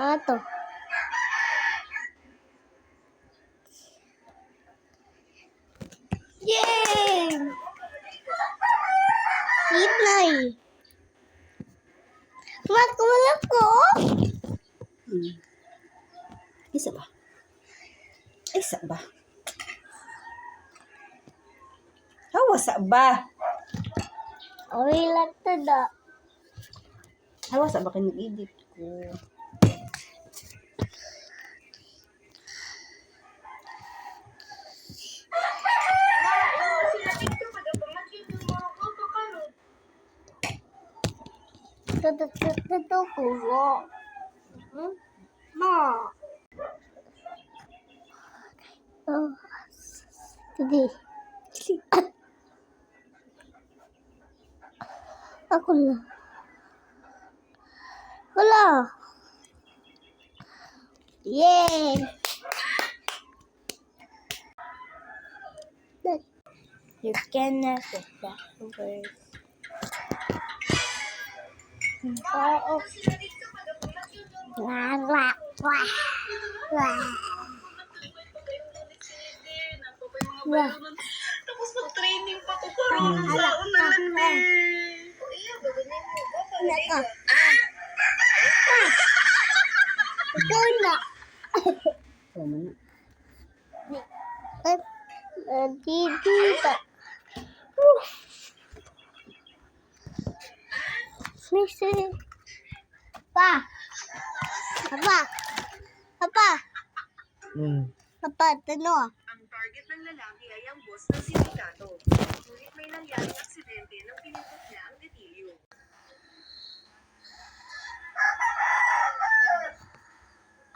Ato. Yay! Hinay. Makulap ko. Isa ba? Isa ba? Hawasa ba? Okay lang to da. Hawasa ba kayo edit ko? Ito ko. Ma. Oh. Sige. Ako lang. Wala. Yay! You cannot get back over. Oo. Wah. Tapos mag-training pa ko karon sa unalan eh. Iya, gaganin mo ba? Pagaliga. Ito na. Tama na. Dito. Missy. Pa. Papa. Papa, tanong. Ang target ng lalaki ay ang boss na si Ricardo. Ngunit may nangyaring aksidente nang pinipot niya ang detilyo.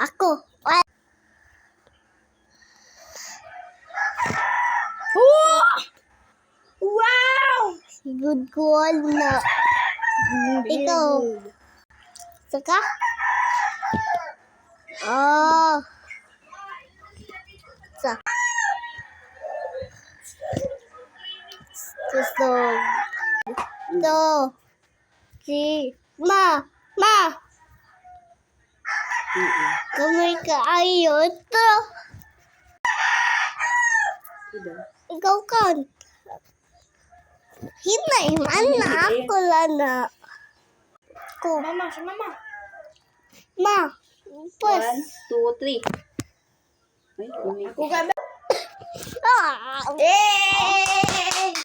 Ako. Wow! Good call na. Ikaw. Saka? Oh. Sa. Gusto. Ito. Si. Ma. Kamay ka ayun to. Ikaw kan. Hinay man na ako lang na. Ko. Mama, si mama. Ma. Pues. 1, 2, 3. Ay, kumik. Ako ka ba? Ah! Yay!